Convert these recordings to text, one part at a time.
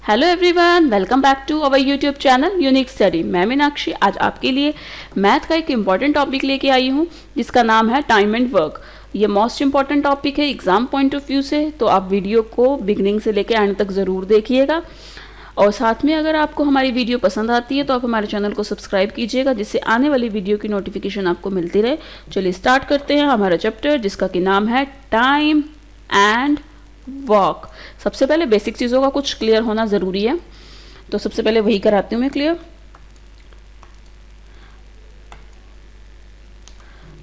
Hello everyone, welcome back to our YouTube channel unique study. मैं मीनाक्षी आज आपके लिए मैथ का एक इम्पॉर्टेंट टॉपिक लेके आई हूँ जिसका नाम है टाइम एंड वर्क। ये मोस्ट इम्पॉर्टेंट टॉपिक है एग्जाम पॉइंट ऑफ व्यू से, तो आप वीडियो को बिगनिंग से लेकर एंड तक ज़रूर देखिएगा। और साथ में अगर आपको हमारी वीडियो पसंद आती है तो आप हमारे चैनल को सब्सक्राइब कीजिएगा जिससे आने वाली वीडियो की नोटिफिकेशन आपको मिलती रहे। चलिए स्टार्ट करते हैं हमारा चैप्टर जिसका कि नाम है टाइम एंड वर्क। सबसे पहले बेसिक चीज़ों का कुछ क्लियर होना ज़रूरी है, तो सबसे पहले वही कराती हूँ मैं क्लियर।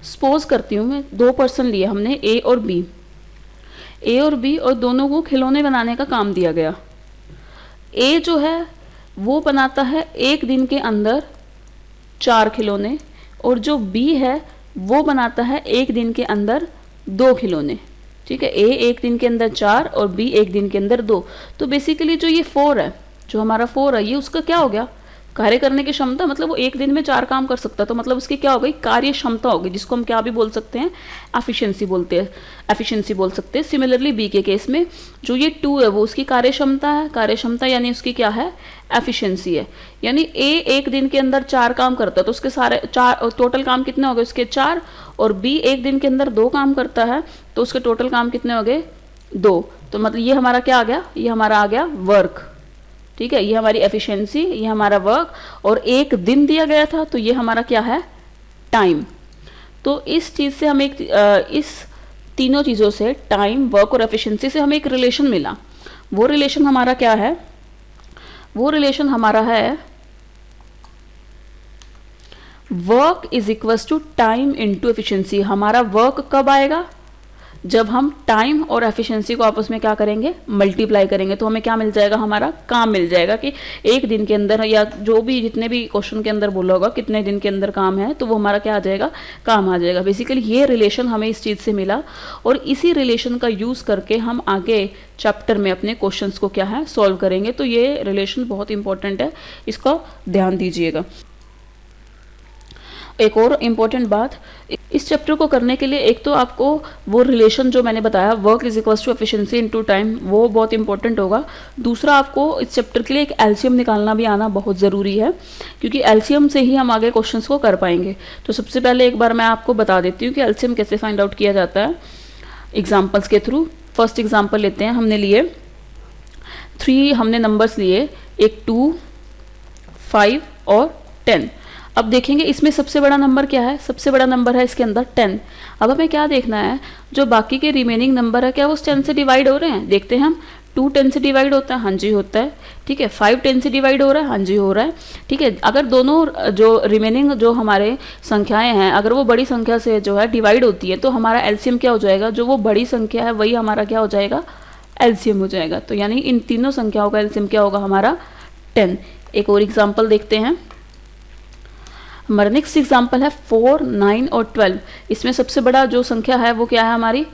सपोज करती हूँ मैं दो पर्सन लिए हमने ए और बी और दोनों को खिलौने बनाने का काम दिया गया। ए जो है वो बनाता है एक दिन के अंदर 4 खिलौने और जो बी है वो बनाता है एक दिन के अंदर 2 खिलौने। ठीक है, ए एक दिन के अंदर 4 और बी एक दिन के अंदर 2। तो बेसिकली जो ये 4 है, जो हमारा 4 है, ये उसका क्या हो गया, कार्य करने की क्षमता। मतलब वो एक दिन में 4 काम कर सकता है, तो मतलब उसकी क्या हो गई, कार्य क्षमता होगी, जिसको हम क्या भी बोल सकते हैं, एफिशिएंसी बोल सकते हैं। सिमिलरली बी के केस में जो ये 2 है वो उसकी कार्य क्षमता है। कार्य क्षमता यानी उसकी क्या है, एफिशिएंसी है। यानी ए एक दिन के अंदर 4 काम करता है तो उसके सारे 4 टोटल काम कितने हो गए उसके 4, और बी एक दिन के अंदर 2 काम करता है तो उसके टोटल काम कितने हो गए 2। तो मतलब ये हमारा क्या आ गया, ये हमारा आ गया वर्क। ठीक है, ये हमारी एफिशिएंसी, ये हमारा वर्क, और एक दिन दिया गया था तो ये हमारा क्या है, टाइम। तो इस चीज़ से हमें इस तीनों चीज़ों से, टाइम, वर्क और एफिशिएंसी से हमें एक रिलेशन मिला। वो रिलेशन हमारा क्या है, वो रिलेशन हमारा है work is equals to time into efficiency. हमारा वर्क कब आएगा, जब हम टाइम और एफिशिएंसी को आपस में क्या करेंगे, मल्टीप्लाई करेंगे। तो हमें क्या मिल जाएगा, हमारा काम मिल जाएगा कि एक दिन के अंदर, या जो भी जितने भी क्वेश्चन के अंदर बोला होगा कितने दिन के अंदर काम है, तो वो हमारा क्या आ जाएगा, काम आ जाएगा। बेसिकली ये रिलेशन हमें इस चीज़ से मिला और इसी रिलेशन का यूज़ करके हम आगे चैप्टर में अपने क्वेश्चंस को क्या है, सॉल्व करेंगे। तो ये रिलेशन बहुत इंपॉर्टेंट है, इसका ध्यान दीजिएगा। एक और इम्पॉर्टेंट बात, इस चैप्टर को करने के लिए एक तो आपको वो रिलेशन जो मैंने बताया, work is equals to efficiency into time, वो बहुत इंपॉर्टेंट होगा। दूसरा, आपको इस चैप्टर के लिए एक एलसीएम निकालना भी आना बहुत ज़रूरी है, क्योंकि एलसीएम से ही हम आगे क्वेश्चंस को कर पाएंगे। तो सबसे पहले एक बार मैं आपको बता देती हूँ कि एलसीएम कैसे फाइंड आउट किया जाता है एग्जाम्पल्स के थ्रू। फर्स्ट एग्जाम्पल लेते हैं, हमने लिए 3, हमने नंबर्स लिए, एक 2, 5 और 10। अब देखेंगे इसमें सबसे बड़ा नंबर क्या है, सबसे बड़ा नंबर है इसके अंदर 10। अब हमें क्या देखना है, जो बाकी के रिमेनिंग नंबर है क्या वो 10 से डिवाइड हो रहे हैं। देखते हैं हम, 2 10 से डिवाइड होता है, हाँ जी होता है। ठीक है, 5 10 से डिवाइड हो रहा है, हाँ जी हो रहा है। ठीक है, अगर दोनों जो रिमेनिंग जो हमारे संख्याएं हैं, अगर वो बड़ी संख्या से जो है डिवाइड होती है तो हमारा एलसीएम क्या हो जाएगा, जो वो बड़ी संख्या है वही हमारा क्या हो जाएगा, एलसीएम हो जाएगा। तो यानी इन तीनों संख्याओं का एलसीएम क्या होगा, हमारा 10। एक और एग्जाम्पल देखते हैं, हमारा नेक्स्ट एग्जाम्पल है 4, 9 और 12। इसमें सबसे बड़ा जो संख्या है वो क्या है, हमारी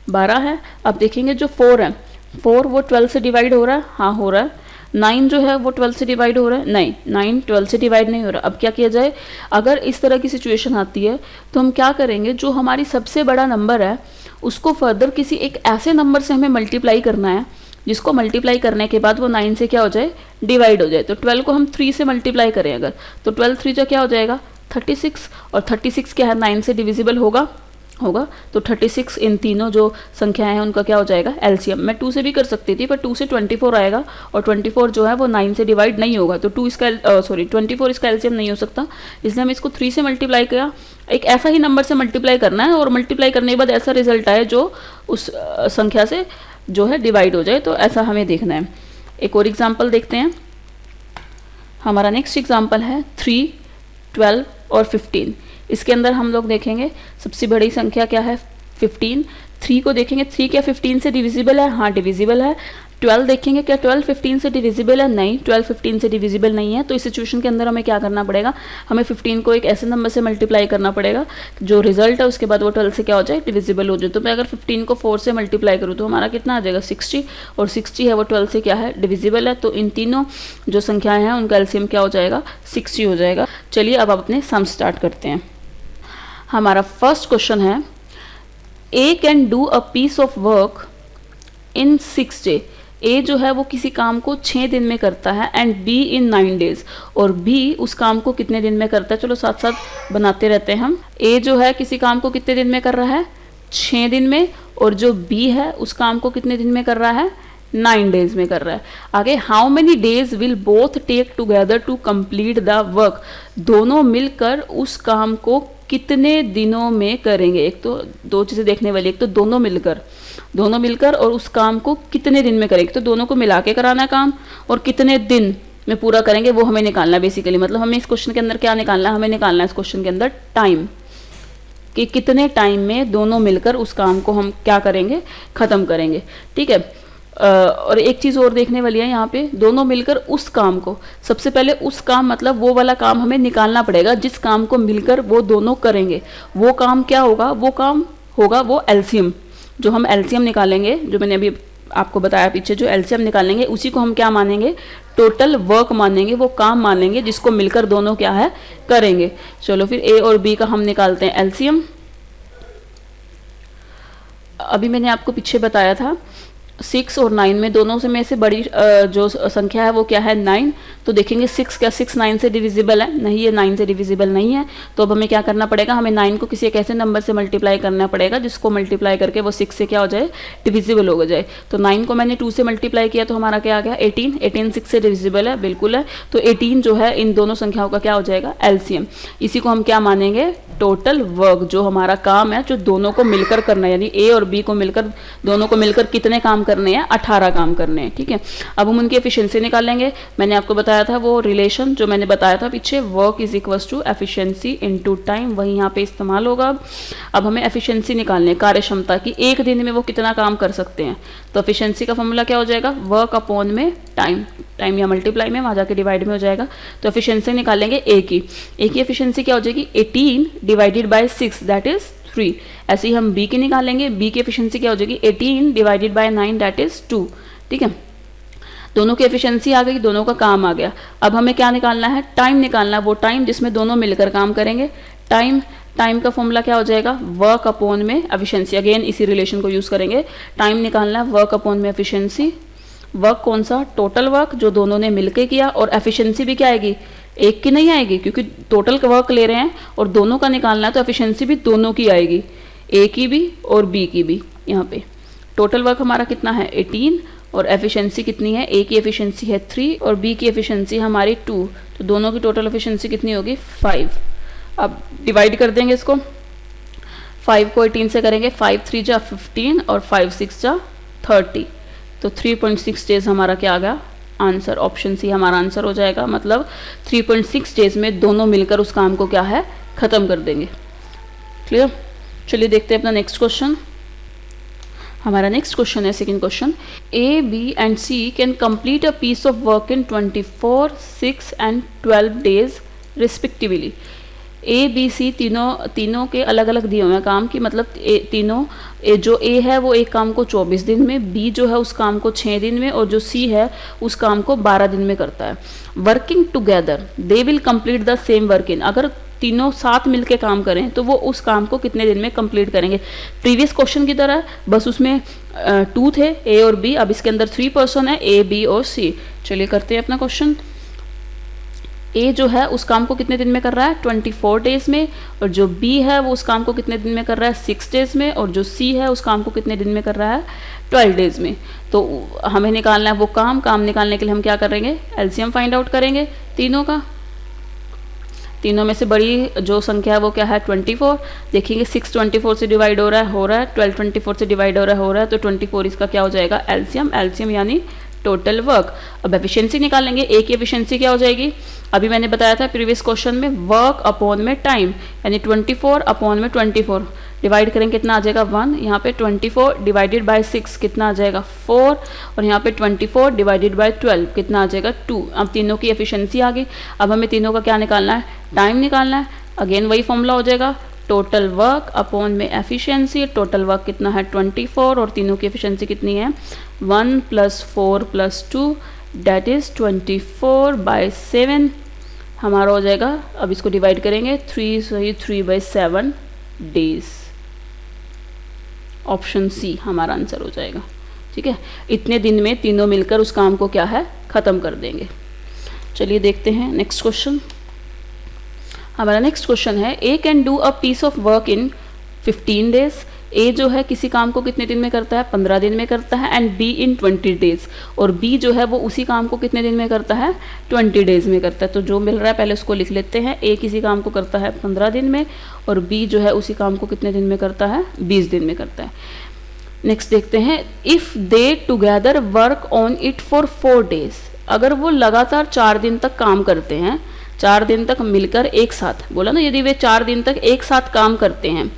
12 है। अब देखेंगे जो 4 है, 4 वो 12 से डिवाइड हो रहा है, हाँ हो रहा है। 9 जो है वो 12 से डिवाइड हो रहा है, नहीं 9 12 से डिवाइड नहीं हो रहा। अब क्या किया जाए, अगर इस तरह की सिचुएशन आती है तो हम क्या करेंगे, जो हमारी सबसे बड़ा नंबर है उसको फर्दर किसी एक ऐसे नंबर से हमें मल्टीप्लाई करना है जिसको मल्टीप्लाई करने के बाद वो 9 से क्या हो जाए, डिवाइड हो जाए। तो 12 को हम 3 से मल्टीप्लाई करें अगर, तो 12 3 जो क्या हो जाएगा 36, और 36 क्या है, 9 से डिविजिबल होगा। तो 36 इन तीनों जो संख्याएं हैं उनका क्या हो जाएगा, एलसीएम। मैं 2 से भी कर सकती थी पर 2 से 24 आएगा, और 24 जो है वो 9 से डिवाइड नहीं होगा, तो 24 इसका एलसीएम नहीं हो सकता। इसलिए हम इसको 3 से मल्टीप्लाई किया। एक ऐसा ही नंबर से मल्टीप्लाई करना है और मल्टीप्लाई करने के बाद ऐसा रिजल्ट आए जो उस संख्या से जो है डिवाइड हो जाए, तो ऐसा हमें देखना है। एक और एग्जाम्पल देखते हैं, हमारा नेक्स्ट एग्जाम्पल है 3, 12 और 15। इसके अंदर हम लोग देखेंगे सबसे बड़ी संख्या क्या है, 15। 3 को देखेंगे, 3 क्या 15 से डिविजिबल है, हाँ डिविजिबल है। 12 देखेंगे, क्या 12 15 से डिविजिबल है, नहीं 12 15 से डिविजिबल नहीं है। तो इस सिचुएशन के अंदर हमें क्या करना पड़ेगा, हमें 15 को एक ऐसे नंबर से मल्टीप्लाई करना पड़ेगा जो रिजल्ट है उसके बाद वो 12 से क्या हो जाए, डिविजिबल हो जाए। तो मैं अगर 15 को 4 से मल्टीप्लाई करूँ तो हमारा कितना आ जाएगा, 60, और 60 है वो 12 से क्या है, डिविजिबल है। तो इन तीनों जो संख्याएं हैं उनका एलसीएम क्या हो जाएगा, 60 हो जाएगा। चलिए अब अपने सम स्टार्ट करते हैं। हमारा फर्स्ट क्वेश्चन है, A can do a piece of work in 6 day. A जो है वो किसी काम को 6 दिन में करता है एंड बी इन 9 डेज, और बी उस काम को कितने दिन में करता है। चलो साथ साथ बनाते रहते हैं हम। ए जो है किसी काम को कितने दिन में कर रहा है, 6 दिन में, और जो बी है उस काम को कितने दिन में कर रहा है, 9 डेज में कर रहा है। आगे, how many days will both take together to complete the work, दोनों मिलकर उस काम को कितने दिनों में करेंगे। एक तो दो चीज़ें देखने वाली, एक तो दोनों मिलकर और उस काम को कितने दिन में करेंगे, तो दोनों को मिला के कराना है काम, और कितने दिन में पूरा करेंगे वो हमें निकालना है बेसिकली। मतलब हमें इस क्वेश्चन के अंदर क्या निकालना है, हमें निकालना है इस क्वेश्चन के अंदर टाइम, कि कितने टाइम में दोनों मिलकर उस काम को हम क्या करेंगे, ख़त्म करेंगे। ठीक है। और एक चीज़ और देखने वाली है यहाँ पे, दोनों मिलकर उस काम को, सबसे पहले उस काम मतलब वो वाला काम हमें निकालना पड़ेगा जिस काम को मिलकर वो दोनों करेंगे। वो काम क्या होगा, वो काम होगा वो एलसीएम, जो हम एलसीएम निकालेंगे, जो मैंने अभी आपको बताया पीछे, जो एलसीएम निकालेंगे उसी को हम क्या मानेंगे, टोटल वर्क मानेंगे, वो काम मानेंगे जिसको मिलकर दोनों क्या है, करेंगे। चलो फिर ए और बी का हम निकालते हैं एलसीएम। अभी मैंने आपको पीछे बताया था 6 और 9 में दोनों से में से बड़ी जो संख्या है वो क्या है, 9। तो देखेंगे 6 क्या 6 9 से डिविजिबल है, नहीं, ये 9 से डिविजिबल नहीं है। तो अब हमें क्या करना पड़ेगा, हमें 9 को किसी एक ऐसे नंबर से मल्टीप्लाई करना पड़ेगा जिसको मल्टीप्लाई करके वो 6 से क्या हो जाए, डिविजिबल हो जाए। तो 9 को मैंने 2 से मल्टीप्लाई किया तो हमारा क्या आ गया, 18। 18 6 से डिविजिबल है, बिल्कुल है। तो 18 जो है इन दोनों संख्याओं का क्या हो जाएगा, एलसीएम। इसी को हम क्या मानेंगे, टोटल वर्क, जो हमारा काम है जो दोनों को मिलकर करना है, यानी ए और बी को मिलकर, दोनों को मिलकर कितने काम करने हैं, 18 काम करने हैं। ठीक है। अब हम उनकी एफिशिएंसी निकाल लेंगे। मैंने आपको बताया था वो रिलेशन जो मैंने बताया था पीछे, work is equals to efficiency into time, वही यहाँ पे इस्तेमाल होगा। अब हमें एफिशिएंसी निकालने, कार्यक्षमता की, एक दिन में वो कितना काम कर सकते हैं। तो एफिशिएंसी का फॉर्मूला क्या हो जाएगा, वर्क अपॉन में टाइम, टाइम या मल्टीप्लाई में, वहाँ जाके डिवाइड में हो जाएगा। तो एफिशिएंसी निकालेंगे ए की एफिशिएंसी क्या हो जाएगी, 18 डिवाइडेड बाय 6 दैट इज 3। ऐसे ही हम बी की निकालेंगे, बी की एफिशिएंसी क्या हो जाएगी, 18 डिवाइडेड बाय 9 दैट इज 2। ठीक है। दोनों की एफिशिएंसी आ गई, दोनों का काम आ गया। अब हमें क्या निकालना है, टाइम निकालना है, वो टाइम जिसमें दोनों मिलकर काम करेंगे। टाइम का फॉर्मूला क्या हो जाएगा, वर्क अपॉन में एफिशिएंसी, अगेन इसी रिलेशन को यूज करेंगे। टाइम निकालना है, वर्क अपॉन में एफिशिएंसी। वर्क कौन सा, टोटल वर्क जो दोनों ने मिलकर किया, और एफिशिएंसी भी क्या आएगी, एक की नहीं आएगी, क्योंकि टोटल का वर्क ले रहे हैं और दोनों का निकालना है, तो एफिशिएंसी भी दोनों की आएगी, ए की भी और बी की भी। यहाँ पे टोटल वर्क हमारा कितना है, 18, और एफिशिएंसी कितनी है, ए की एफिशिएंसी है 3 और बी की एफिशिएंसी हमारी 2, तो दोनों की टोटल एफिशिएंसी कितनी होगी, 5। अब डिवाइड कर देंगे इसको, 5 को 18 से करेंगे, 5 3 जा 15 और 5 6 जा 30, तो 3.6 डेज हमारा क्या आ गया, आंसर। ऑप्शन सी हमारा आंसर हो जाएगा। मतलब 3.6 डेज में दोनों मिलकर उस काम को क्या है, खत्म कर देंगे। क्लियर। चलिए देखते हैं अपना नेक्स्ट क्वेश्चन। हमारा नेक्स्ट क्वेश्चन है second question, A B and C can complete a piece of work in 24, 6 and 12 days respectively. A B C तीनों के अलग अलग दिए हुए हैं काम की, मतलब जो ए है वो एक काम को 24 दिन में, बी जो है उस काम को 6 दिन में, और जो सी है उस काम को 12 दिन में करता है। Working together they will complete the same work in, अगर तीनों साथ मिलके काम करें तो वो उस काम को कितने दिन में कंप्लीट करेंगे। प्रीवियस क्वेश्चन की तरह, बस उसमें 2 थे, ए और बी, अब इसके अंदर 3 पर्सन है, ए बी और सी। चलिए करते हैं अपना क्वेश्चन। ए जो है उस काम को कितने दिन में कर रहा है, 24 डेज में, और जो बी है वो उस काम को कितने दिन में कर रहा है, 6 डेज में, और जो सी है उस काम को कितने दिन में कर रहा है, 12 डेज में। तो हमें निकालना है वो काम निकालने के लिए हम क्या करेंगे, एलसीएम फाइंड आउट करेंगे तीनों का। तीनों में से बड़ी जो संख्या है वो क्या है, 24। देखेंगे 6 24 से डिवाइड हो रहा है, 12 24 से डिवाइड हो रहा है, तो 24 इसका क्या हो जाएगा, एलसीएम यानी टोटल वर्क। अब एफिशिएंसी निकालेंगे, ए की एफिशिएंसी क्या हो जाएगी, अभी मैंने बताया था प्रीवियस क्वेश्चन में, वर्क अपॉन में टाइम, यानी 24 अपॉन में 24 डिवाइड करेंगे कितना आ जाएगा 1, यहाँ पे 24 डिवाइडेड बाय 6 कितना आ जाएगा 4, और यहाँ पे 24 डिवाइडेड बाय 12 कितना आ जाएगा 2। अब तीनों की एफिशिएंसी आ गई। अब हमें तीनों का क्या निकालना है, टाइम निकालना है। अगेन वही फॉर्मूला हो जाएगा, टोटल वर्क अपॉन में एफिशिएंसी। टोटल वर्क कितना है 24, और तीनों की एफिशिएंसी कितनी है 1 + 4 + 2 दैट इज 24 बाय 7 हमारा हो जाएगा। अब इसको डिवाइड करेंगे 3/7 डेज। ऑप्शन सी हमारा आंसर हो जाएगा। ठीक है, इतने दिन में तीनों मिलकर उस काम को क्या है, ख़त्म कर देंगे। चलिए देखते हैं नेक्स्ट क्वेश्चन। हमारा नेक्स्ट क्वेश्चन है A can do a piece of work in 15 days. A जो है किसी काम को कितने दिन में करता है, 15 दिन में करता है, एंड बी इन 20 डेज। और बी जो है वो उसी काम को कितने दिन में करता है, 20 डेज में करता है। तो जो मिल रहा है पहले उसको लिख लेते हैं। ए किसी काम को करता है 15 दिन में और बी जो है उसी काम को कितने दिन में करता है, 20 दिन में करता है। नेक्स्ट देखते हैं, if they together work on it for 4 days. अगर वो लगातार 4 दिन तक काम करते हैं, 4 दिन तक मिलकर एक साथ, बोला ना, यदि वे 4 दिन तक एक साथ काम करते हैं,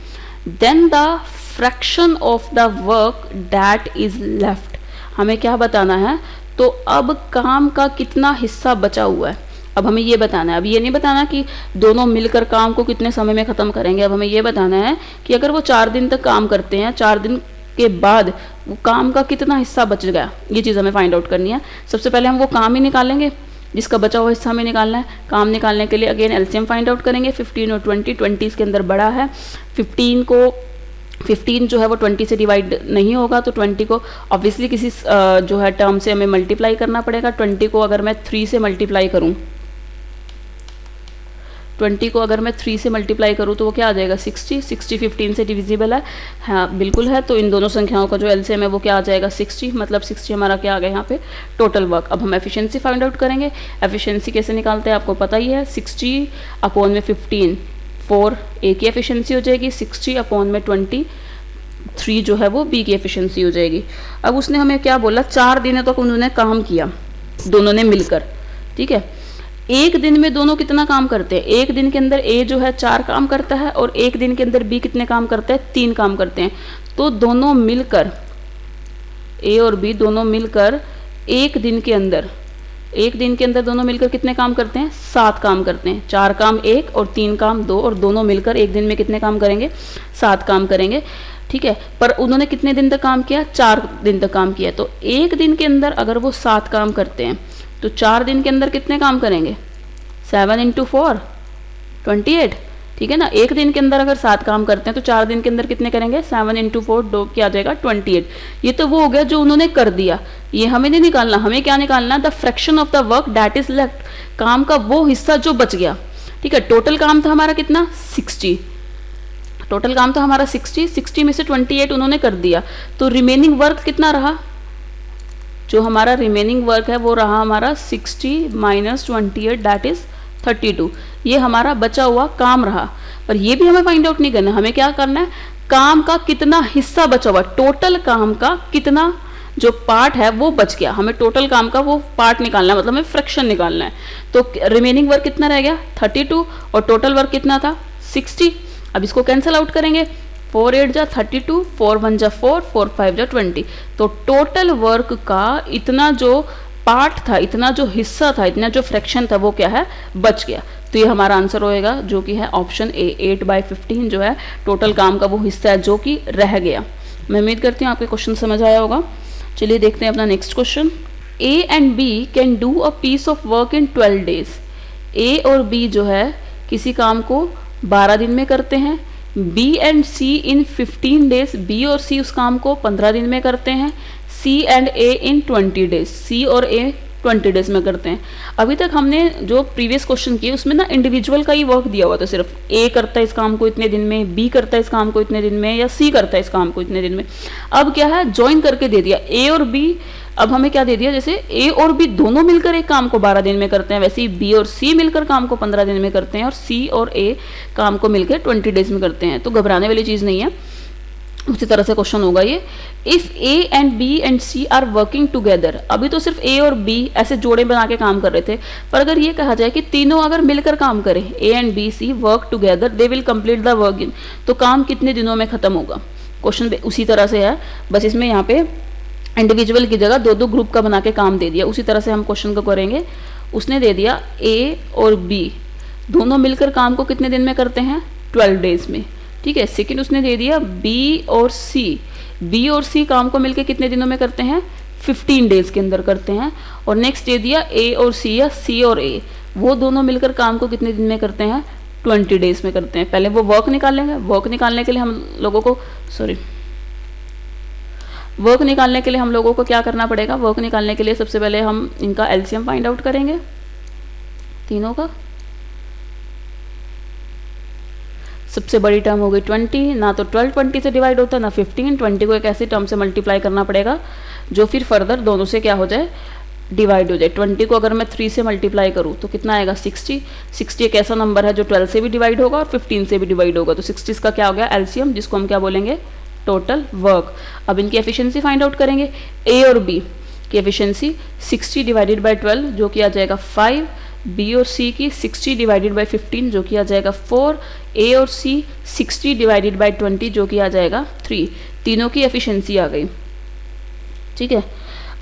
then the fraction of the work that is left. हमें क्या बताना है, तो अब काम का कितना हिस्सा बचा हुआ है, अब हमें ये बताना है। अब ये नहीं बताना कि दोनों मिलकर काम को कितने समय में ख़त्म करेंगे, अब हमें ये बताना है कि अगर वो 4 दिन तक काम करते हैं, 4 दिन के बाद वो काम का कितना हिस्सा बच गया, ये चीज़ हमें फाइंड आउट करनी है। सबसे पहले हम वो काम ही निकालेंगे जिसका बचा हुआ हिस्सा हमें निकालना है। काम निकालने के लिए अगेन एलसीएम फाइंड आउट करेंगे। 15 और 20 इसके अंदर बड़ा है। 15 जो है वो 20 से डिवाइड नहीं होगा, तो 20 को ऑब्वियसली किसी जो है टर्म से हमें मल्टीप्लाई करना पड़ेगा। 20 को अगर मैं 3 से मल्टीप्लाई करूँ, 20 को अगर मैं 3 से मल्टीप्लाई करूँ तो वो क्या आ जाएगा, 60। 60 15 से डिविजिबल है, हाँ बिल्कुल है। तो इन दोनों संख्याओं का जो एलसीएम है वो क्या आ जाएगा, 60। मतलब 60 हमारा क्या आ गया यहाँ पे, टोटल वर्क। अब हम एफिशिएंसी फाइंड आउट करेंगे। एफिशिएंसी कैसे निकालते हैं आपको पता ही है, 60 अपॉन में 15, 4 ए की एफिशिएंसी हो जाएगी, 60 अपॉन में 20, 3 जो है वो बी की एफिशिएंसी हो जाएगी। अब उसने हमें क्या बोला, 4 दिनों तक उन्होंने काम किया दोनों ने मिलकर, ठीक है। एक दिन में दोनों कितना काम करते हैं, एक दिन के अंदर ए जो है 4 काम करता है और एक दिन के अंदर बी कितने काम करते हैं, 3 काम करते हैं। तो दोनों मिलकर, ए और बी दोनों मिलकर एक दिन के अंदर दोनों मिलकर कितने काम करते हैं, 7 काम करते हैं। 4 काम 1 और 3 काम 2, और दोनों मिलकर एक दिन में कितने काम करेंगे, 7 काम करेंगे, ठीक है। पर उन्होंने कितने दिन तक काम किया, 4 दिन तक काम किया। तो एक दिन के अंदर अगर वो 7 काम करते हैं तो 4 दिन के अंदर कितने काम करेंगे, 7 × 4 28, ठीक है ना। एक दिन के अंदर अगर 7 काम करते हैं तो 4 दिन के अंदर कितने करेंगे, 7 × 4 2 क्या आ जाएगा, 28। ये तो वो हो गया जो उन्होंने कर दिया, ये हमें नहीं निकालना। हमें क्या निकालना, the fraction of the work that is left, काम का वो हिस्सा जो बच गया, ठीक है। टोटल काम था हमारा कितना, 60, टोटल काम था हमारा 60 में से 28 उन्होंने कर दिया, तो रिमेनिंग वर्क कितना रहा, जो हमारा रिमेनिंग वर्क है वो रहा हमारा 60 - 28 दैट इज 32। ये हमारा बचा हुआ काम रहा। पर ये भी हमें फाइंड आउट नहीं करना, हमें क्या करना है, काम का कितना हिस्सा बचा हुआ, टोटल काम का कितना जो पार्ट है वो बच गया, हमें टोटल काम का वो पार्ट निकालना है, मतलब हमें फ्रैक्शन निकालना है। तो रिमेनिंग वर्क कितना रह गया, 32, और टोटल वर्क कितना था, 60। अब इसको कैंसिल आउट करेंगे, 4 8 जा 32, 4 1 जा 4, 4 5 जा 20। तो टोटल वर्क का इतना जो पार्ट था, इतना जो हिस्सा था, इतना जो फ्रैक्शन था वो क्या है, बच गया। तो ये हमारा आंसर होएगा जो कि है ऑप्शन ए, 8/15 जो है टोटल काम का वो हिस्सा है जो कि रह गया। मैं उम्मीद करती हूँ आपके क्वेश्चन समझ आया होगा। चलिए देखते हैं अपना next question. A and B can do a piece of work in 12 days. A और बी जो है किसी काम को 12 दिन में करते हैं। B and C in 15 days, B और सी उस काम को 15 दिन में करते हैं। सी एंड ए इन 20 डेज, सी और ए 20 डेज में करते हैं। अभी तक हमने जो प्रीवियस क्वेश्चन किए उसमें ना इंडिविजुअल का ही वर्क दिया हुआ था, सिर्फ ए करता है इस काम को इतने दिन में, बी करता है इस काम को इतने दिन में, या सी करता है इस काम को इतने दिन में। अब क्या है, ज्वाइन करके दे दिया ए और बी। अब हमें क्या दे दिया, जैसे ए और बी दोनों मिलकर एक काम को 12 दिन में करते हैं, वैसे ही बी और सी मिलकर काम को 15 दिन में करते हैं, और सी और ए काम को मिलकर 20 डेज में करते हैं। तो घबराने वाली चीज़ नहीं है, उसी तरह से क्वेश्चन होगा ये। If A and B and C are working together, अभी तो सिर्फ ए और बी ऐसे जोड़े बना के काम कर रहे थे, पर अगर ये कहा जाए कि तीनों अगर मिलकर काम करें, A and B C work together, they will complete the work in, तो काम कितने दिनों में खत्म होगा। क्वेश्चन उसी तरह से है, बस इसमें यहाँ पे इंडिविजुअल की जगह 2-2 ग्रुप का बना के काम दे दिया। उसी तरह से हम क्वेश्चन को करेंगे। उसने दे दिया ए और बी दोनों मिलकर काम को कितने दिन में करते हैं, 12 डेज में, ठीक है। सेकंड उसने दे दिया बी और सी काम को मिलकर कितने दिनों में करते हैं, 15 डेज के अंदर करते हैं। और नेक्स्ट दे दिया ए और सी, या सी और ए, वो दोनों मिलकर काम को कितने दिन में करते हैं, 20 डेज में करते हैं। पहले वो वर्क निकाल लेंगे। वर्क निकालने के लिए हम लोगों को वर्क निकालने के लिए हम लोगों को क्या करना पड़ेगा? वर्क निकालने के लिए सबसे पहले हम इनका एलसीएम फाइंड आउट करेंगे तीनों का। सबसे बड़ी टर्म हो गई 20, ना तो 12 20 से डिवाइड होता है ना 15, 20 को एक ऐसी टर्म से मल्टीप्लाई करना पड़ेगा जो फिर फर्दर दोनों से क्या हो जाए, डिवाइड हो जाए। 20 को अगर मैं 3 से मल्टीप्लाई करूँ तो कितना आएगा 60। 60 एक ऐसा नंबर है जो 12 से भी डिवाइड होगा और 15 से भी डिवाइड होगा, तो 60 का क्या हो गया एलसीएम, जिसको हम क्या बोलेंगे टोटल वर्क। अब इनकी एफिशिएंसी फाइंड आउट करेंगे। ए और बी की एफिशिएंसी 60 डिवाइडेड बाई 12 जो कि आ जाएगा 5, बी और सी की 60 डिवाइडेड बाई 15 जो कि आ जाएगा 4, ए और सी 60 डिवाइडेड बाई 20 जो कि आ जाएगा 3। तीनों की एफिशिएंसी आ गई, ठीक है।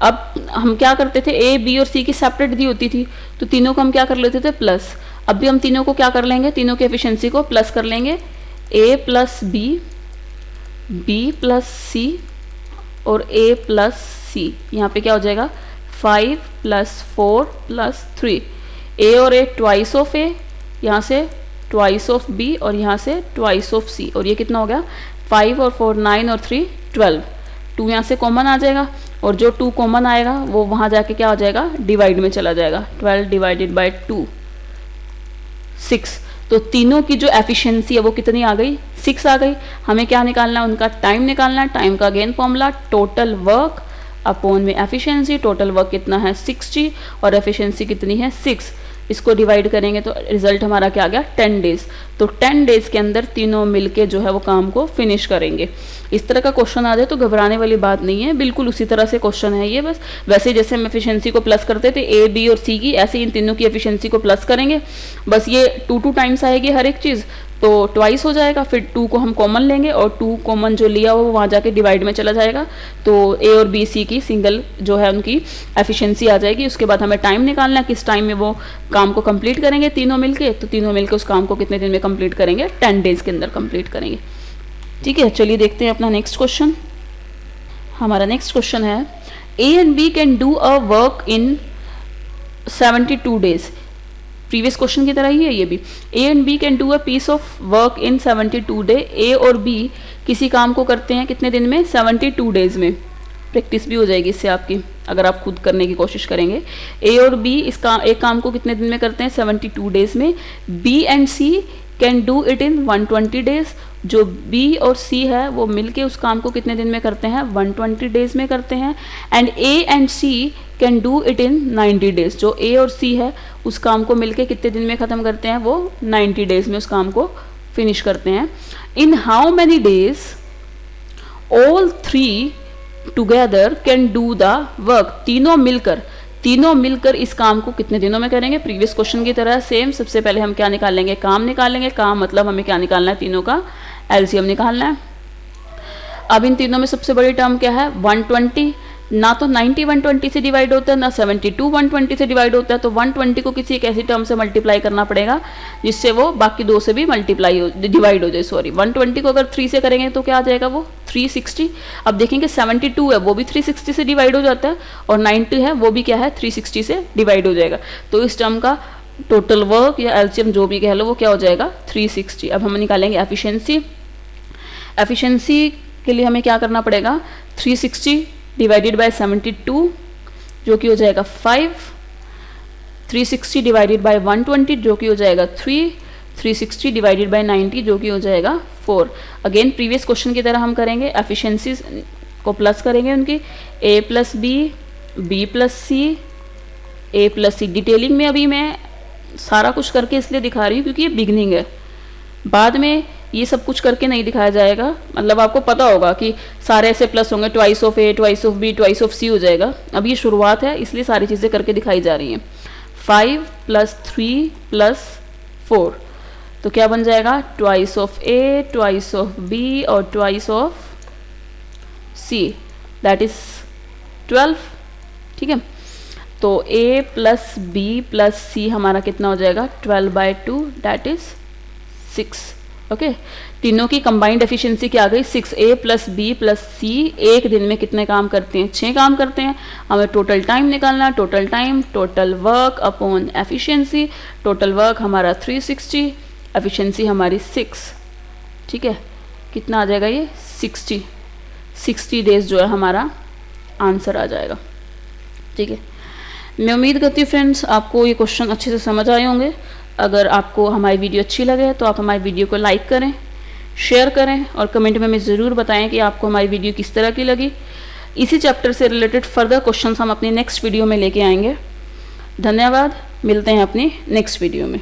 अब हम क्या करते थे, ए बी और सी की सेपरेट दी होती थी तो तीनों को हम क्या कर लेते थे प्लस। अब भी हम तीनों को क्या कर लेंगे, तीनों की एफिशिएंसी को प्लस कर लेंगे। ए प्लस बी, बी प्लस सी और ए प्लस सी, यहाँ पे क्या हो जाएगा 5 प्लस 4 प्लस 3। ए और ए ट्वाइस ऑफ ए, यहाँ से ट्वाइस ऑफ बी और यहाँ से ट्वाइस ऑफ सी, और ये कितना हो गया 5 और 4 9 और 3 12। 2 यहाँ से कॉमन आ जाएगा और जो 2 कॉमन आएगा वो वहाँ जाके क्या हो जाएगा डिवाइड में चला जाएगा। 12 डिवाइडेड बाई 2 6। तो तीनों की जो एफिशिएंसी है वो कितनी आ गई 6 आ गई। हमें क्या निकालना है, उनका टाइम निकालना है। टाइम का again formula total work upon में एफिशिएंसी। टोटल वर्क कितना है 60 और एफिशिएंसी कितनी है 6। इसको डिवाइड करेंगे तो रिजल्ट हमारा क्या आ गया 10 डेज। तो 10 डेज के अंदर तीनों मिलके जो है वो काम को फिनिश करेंगे। इस तरह का क्वेश्चन आ जाए तो घबराने वाली बात नहीं है, बिल्कुल उसी तरह से क्वेश्चन है ये। बस वैसे जैसे हम एफिशिएंसी को प्लस करते थे ए बी और सी की, ऐसे इन तीनों की एफिशिएंसी को प्लस करेंगे। बस ये 2 टाइम्स आएगी हर एक चीज़, तो ट्वाइस हो जाएगा। फिर 2 को हम कॉमन लेंगे और 2 कॉमन जो लिया वो वहाँ जाके डिवाइड में चला जाएगा। तो ए और बी सी की सिंगल जो है उनकी एफिशिएंसी आ जाएगी। उसके बाद हमें टाइम निकालना है, किस टाइम में वो काम को कंप्लीट करेंगे तीनों मिलके। तो तीनों मिलके उस काम को कितने दिन में कंप्लीट करेंगे, 10 डेज के अंदर कंप्लीट करेंगे। ठीक है, चलिए देखते हैं अपना नेक्स्ट क्वेश्चन। हमारा नेक्स्ट क्वेश्चन है A and B can do a work in 72 days. Previous question की तरह ही है ये भी। A and B can do a piece of work in 72 day. A और बी किसी काम को करते हैं कितने दिन में 72 डेज में। प्रैक्टिस भी हो जाएगी इससे आपकी, अगर आप खुद करने की कोशिश करेंगे। ए और बी एक काम को कितने दिन में करते हैं 72 डेज में। B and C can do it in 120 days. जो बी और सी है वो मिलके उस काम को कितने दिन में करते हैं 120 डेज में करते हैं। And A and C can do it in 90 days. जो ए और सी है उस काम को मिलके कितने दिन में ख़त्म करते हैं, वो 90 डेज में उस काम को फिनिश करते हैं। In how many days all 3 together can do the work. तीनों मिलकर इस काम को कितने दिनों में करेंगे। प्रीवियस क्वेश्चन की तरह सेम। सबसे पहले हम क्या निकालेंगे, काम निकालेंगे। काम मतलब हमें क्या निकालना है, तीनों का एलसीएम निकालना है। अब इन तीनों में सबसे बड़ी टर्म क्या है 120। ना तो 90 120 से डिवाइड होता है, ना 72 120 से डिवाइड होता है। तो 120 को किसी एक ऐसी टर्म से मल्टीप्लाई करना पड़ेगा जिससे वो बाकी दो से भी डिवाइड हो जाए। सॉरी, 120 को अगर 3 से करेंगे तो क्या आ जाएगा वो 360। अब देखेंगे 72 है वो भी 360 से डिवाइड हो जाता है, और 90 है वो भी क्या है 360 से डिवाइड हो जाएगा। तो इस टर्म का टोटल वर्क या एलसीएम जो भी कह लो वो क्या हो जाएगा 360। अब हम निकालेंगे एफिशिएंसी। एफिशिएंसी के लिए हमें क्या करना पड़ेगा 360 डिवाइडेड बाय 72 जो कि हो जाएगा 5। 360 डिवाइडेड बाय 120 जो कि हो जाएगा 3। 360 डिवाइडेड बाय 90 जो कि हो जाएगा 4। अगेन प्रीवियस क्वेश्चन की तरह हम करेंगे, एफिशिएंसी को प्लस करेंगे उनकी। ए प्लस बी, बी प्लस सी, ए प्लस सी। डिटेलिंग में अभी मैं सारा कुछ करके इसलिए दिखा रही हूँ क्योंकि ये बिगनिंग है, बाद में ये सब कुछ करके नहीं दिखाया जाएगा। मतलब आपको पता होगा कि सारे ऐसे प्लस होंगे, twice of A, twice of B, twice of C हो जाएगा। अब ये शुरुआत है इसलिए सारी चीज़ें करके दिखाई जा रही हैं। 5 + 3 + 4 तो क्या बन जाएगा twice of A, twice of B और twice of C, that is 12। ठीक है, तो a + b + c हमारा कितना हो जाएगा 12/2 दैट इज 6। ओके, तीनों की कंबाइंड एफिशिएंसी क्या आ गई 6। a + b + c एक दिन में कितने काम करते हैं 6 काम करते हैं। हमें टोटल टाइम निकालना, total time total work upon efficiency. Total work हमारा 360, एफिशिएंसी हमारी 6। ठीक है, कितना आ जाएगा ये 60। 60 डेज़ जो है हमारा आंसर आ जाएगा। ठीक है, मैं उम्मीद करती हूँ फ्रेंड्स आपको ये क्वेश्चन अच्छे से समझ आए होंगे। अगर आपको हमारी वीडियो अच्छी लगे तो आप हमारी वीडियो को लाइक करें, शेयर करें और कमेंट में हमें ज़रूर बताएं कि आपको हमारी वीडियो किस तरह की लगी। इसी चैप्टर से रिलेटेड फर्दर क्वेश्चंस हम अपनी नेक्स्ट वीडियो में लेके आएंगे। धन्यवाद, मिलते हैं अपनी नेक्स्ट वीडियो में।